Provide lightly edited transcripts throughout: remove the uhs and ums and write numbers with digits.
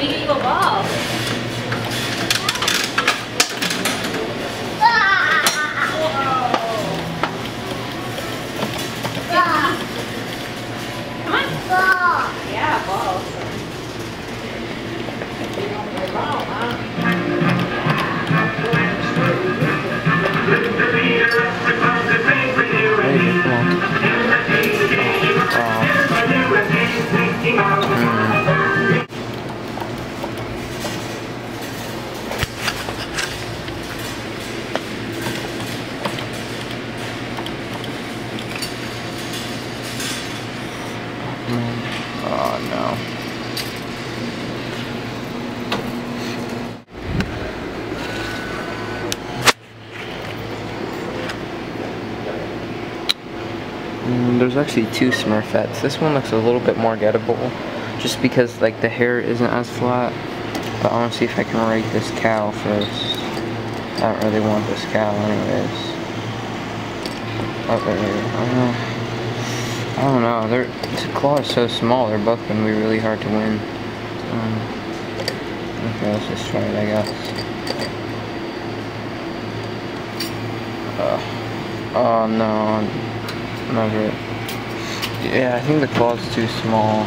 trying to get you a ball. Come on. Yeah, balls. Oh no. There's actually two Smurfettes. This one looks a little bit more gettable, just because like the hair isn't as flat. But I want to see if I can rate this cow first. I don't really want this cow anyways. I don't know. The claw is so small. They're both gonna be really hard to win. Okay, let's just try it, I guess. Oh no, never. Yeah, I think the claw's too small.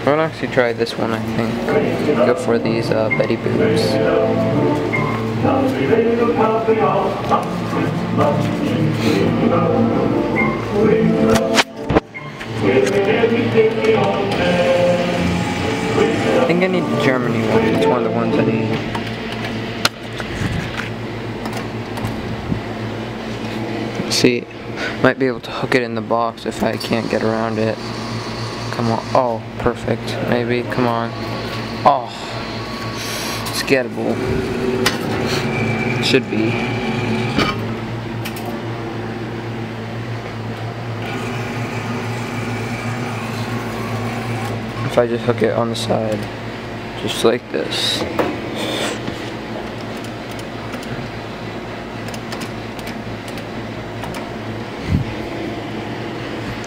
I'm gonna actually try this one, I think. Go for these Betty Boobs. I think I need the Germany one. It's one of the ones I need. See, might be able to hook it in the box if I can't get around it. Come on. Oh, perfect. Maybe. Come on. Oh. It's gettable. Should be. If I just hook it on the side. Just like this.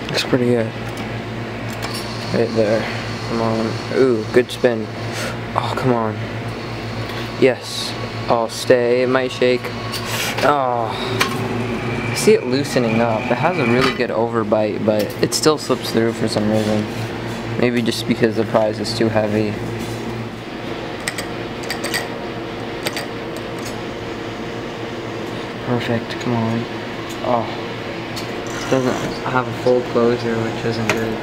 Looks pretty good. Right there. Come on. Ooh, good spin. Oh, come on. Yes. Oh, stay. It might shake. Oh. I see it loosening up. It has a really good overbite, but it still slips through for some reason. Maybe just because the prize is too heavy. Perfect. Come on. Oh. It doesn't have a full closure, which isn't good.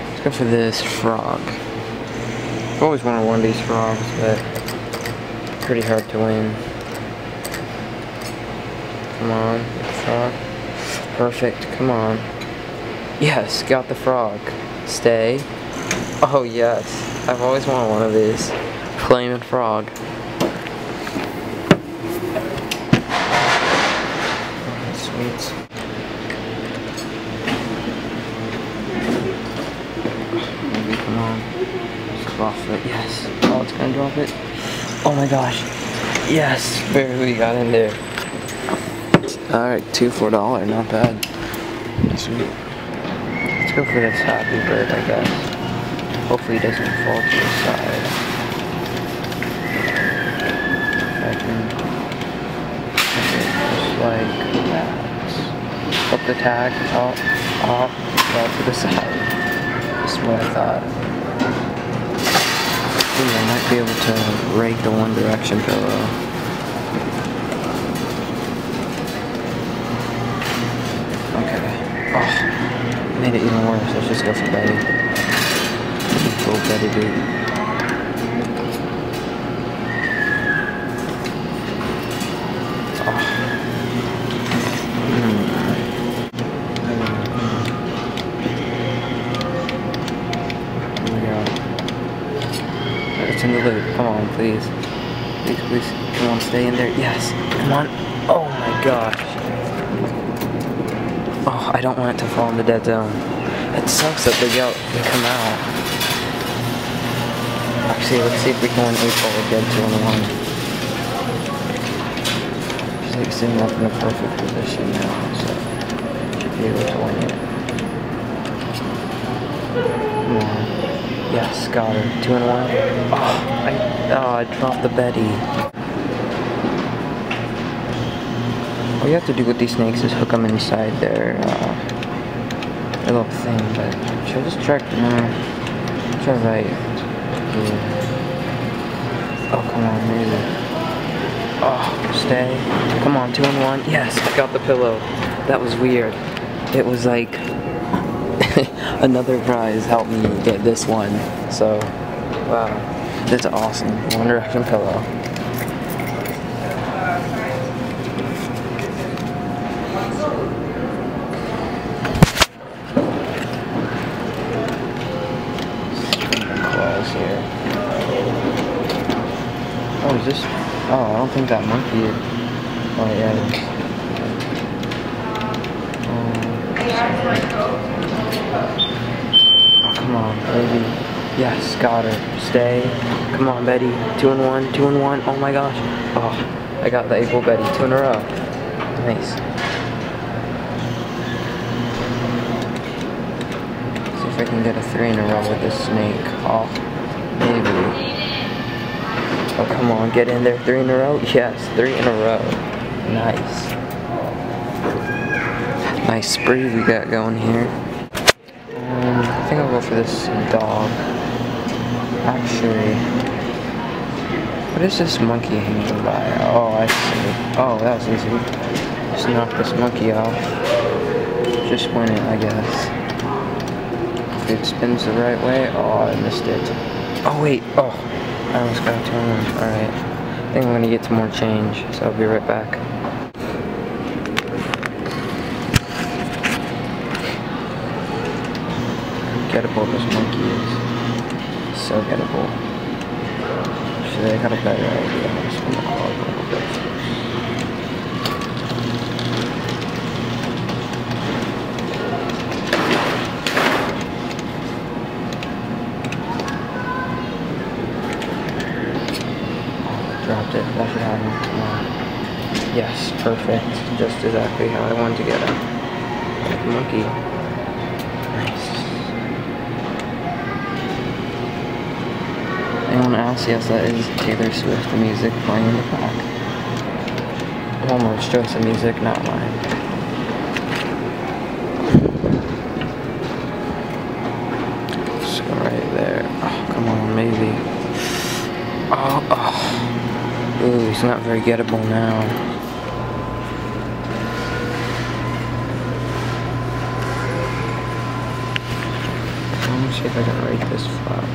Let's go for this frog. I've always wanted one of these frogs, but pretty hard to win. Come on, frog. Perfect, come on. Yes, got the frog. Stay. Oh yes, I've always wanted one of these. Flaming frog. Oh, sweet. Come on. Just off it. Yes. Oh, it's gonna drop it. Oh my gosh. Yes. Barely got in there. Alright, $2 for $1. Not bad. Sweet. Let's go for this happy bird, I guess. Hopefully it doesn't fall to the side. If I can just like that. Flip the tag. Oh, fall to the side. That's what I thought. Ooh, I might be able to rake the One Direction pillow. Okay. Oh, made it even worse. Let's just go for Betty. Full Betty dude. It's in the loop. Come on, please. Please, please. Come on, stay in there. Yes. Come on. Oh my gosh. Oh, I don't want it to fall in the dead zone. It sucks that they come out. Actually, let's see if we can win 8-ball again, 2-1. He's like sitting up in a perfect position now, so should be able to win it. Come on. got her. 2 and 1. I dropped the Betty. All you have to do with these snakes is hook them inside their little thing, but should I just try, try right? Yeah. Oh, come on, maybe. Oh, stay. Come on, 2 and 1. Yes, I got the pillow. That was weird. It was like another prize helped me get this one. So, wow, that's awesome. One Direction pillow. Claws here. Oh, is this? Oh, I don't think that monkey is. Oh, yeah, it is. Oh, come on, baby. Yes, got her. Stay. Come on, Betty. 2 and 1, 2 and 1. Oh my gosh. Oh, I got the April Betty 2 in a row. Nice. See if I can get a 3 in a row with this snake. Oh, maybe. Oh, come on, get in there. 3 in a row? Yes, 3 in a row. Nice. Nice spree we got going here. I think I'll go for this dog. Actually, what is this monkey hanging by? Oh, I see. Oh, that was easy. Just knock this monkey off. Just win it, I guess. If it spins the right way. Oh, I missed it. Oh, wait. Oh, I almost got 2 on 1. Alright. I think I'm going to get some more change, so I'll be right back. Gettable this monkey is. So gettable. Actually, I got a better idea. I'm just gonna call it a little bit first. Dropped it. That should happen. Come on. Yes, perfect. Just exactly how I wanted to get it. Monkey. Nice. Anyone else? Yes, that is Taylor Swift music playing in the back. Homer's choice of music, not mine. So right there. Oh, come on, maybe. Oh, oh. Ooh, he's not very gettable now. Let me see if I can rate this flop.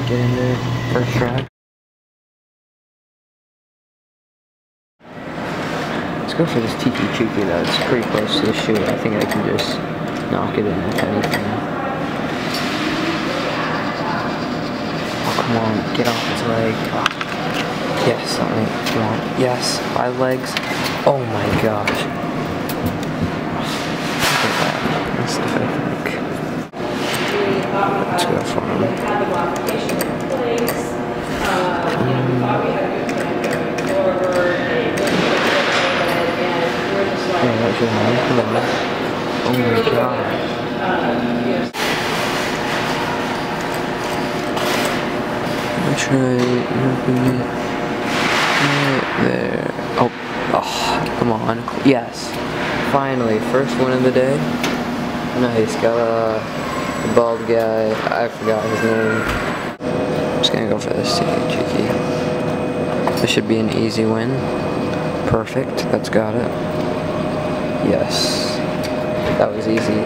Get in there, first try. Let's go for this Tiki Chuki though, it's pretty close to the shoe. I think I can just knock it in with anything. Oh, come on, get off its leg. Oh. Yes, come on. Yes, 5 legs. Oh my gosh. Look at that. That's the fake. Let's go for him. Yeah, that should happen. Oh my god. I'm trying right there. Oh, come on. Yes. Finally, first one of the day. Nice. Got the bald guy. I forgot his name. I'm just gonna go for this cheeky. This should be an easy win. Perfect. That's got it. Yes. That was easy.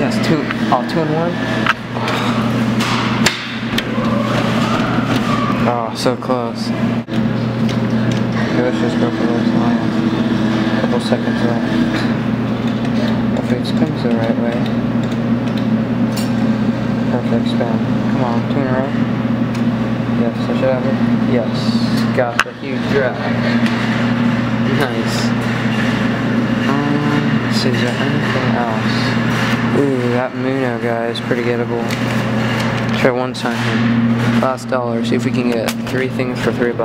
Yes, 2 and 1. Oh, so close. Okay, let's just go for this line. A couple seconds left. Hopefully it spins the right way. Perfect spin. Come on, 2 in a row. Yes, I should have it. Yes, got the huge drag. Nice. Let's see, is there anything else? Ooh, that Muno guy is pretty gettable. Try one time here. Last dollar. See if we can get 3 things for $3.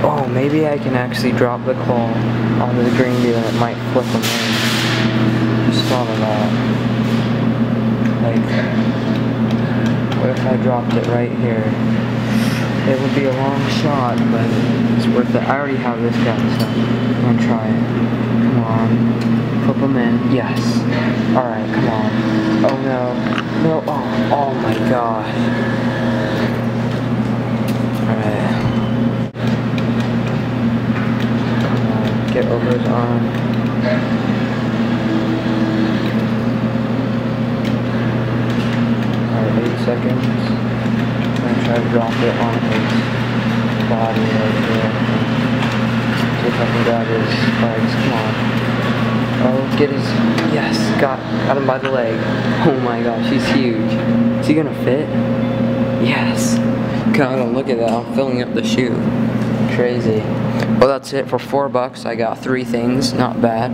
Oh, maybe I can actually drop the claw onto the green deal and it might flip them in. Just thought of that. Like, what if I dropped it right here? It would be a long shot, but it's worth it. I already have this guy, so I'm gonna try it. Come on. Flip them in. Yes. Alright, come on. Oh no. No. Oh my god. Alright. Come on. Get over his arm. Alright, 8 seconds. I'm gonna try to drop it on his body right here. See if I can grab his legs. Come on. Oh, get his... Yes, got him by the leg. Oh my gosh, he's huge. Is he gonna fit? Yes. God, look at that. I'm filling up the shoe. Crazy. Well, that's it for $4. I got 3 things. Not bad.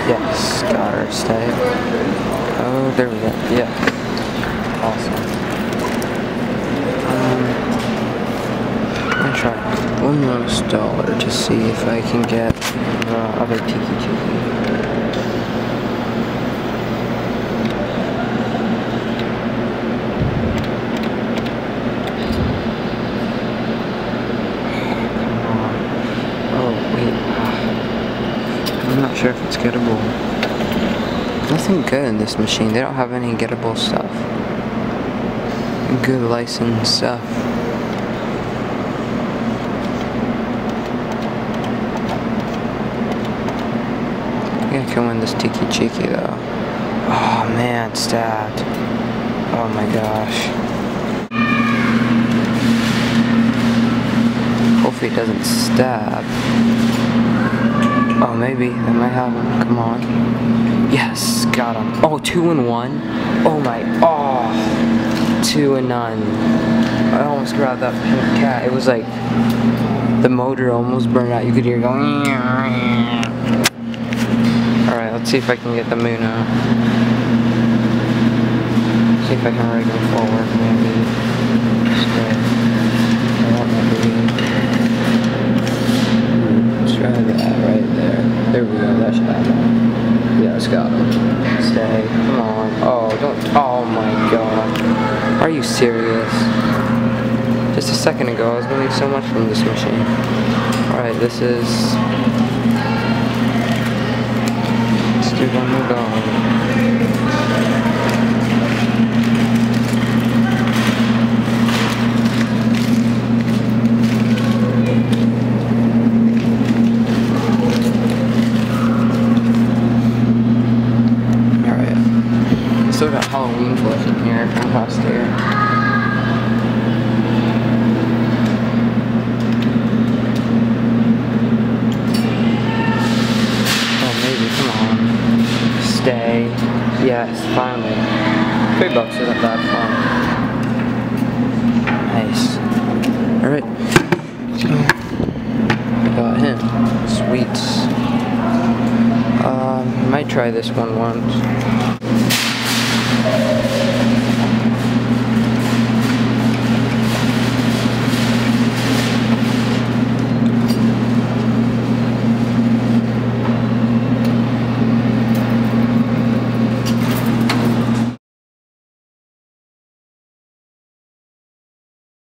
Yes, got her stay. Oh, there we go. Yeah. Awesome. I'm gonna try one last dollar to see if I can get other tiki. I'm not sure if it's gettable. Nothing good in this machine. They don't have any gettable stuff. Good licensed stuff. I think I can win this Tiki Cheeky though. Oh man, stabbed. Oh my gosh. Hopefully it doesn't stab. Oh, maybe. That might have him. Come on. Yes, got him. Oh, 2 and 1. Oh my. Oh. 2 and none. I almost grabbed that pink cat. It was like the motor almost burned out. You could hear it going. Alright, let's see if I can get the Muno. See if I can rig him forward, maybe. Try that right there. There we go, that should happen. Yeah, it's got him. Stay. Come on. Oh, don't. Oh my god. Are you serious? Just a second ago, I was winning so much from this machine. Alright, this is. Let's do one more dollar. Still got Halloween flush in here from last year. Oh, maybe, come on. Stay. Yes, finally. $3 isn't that fun. Nice. Alright. I got him. Sweets. Might try this one once.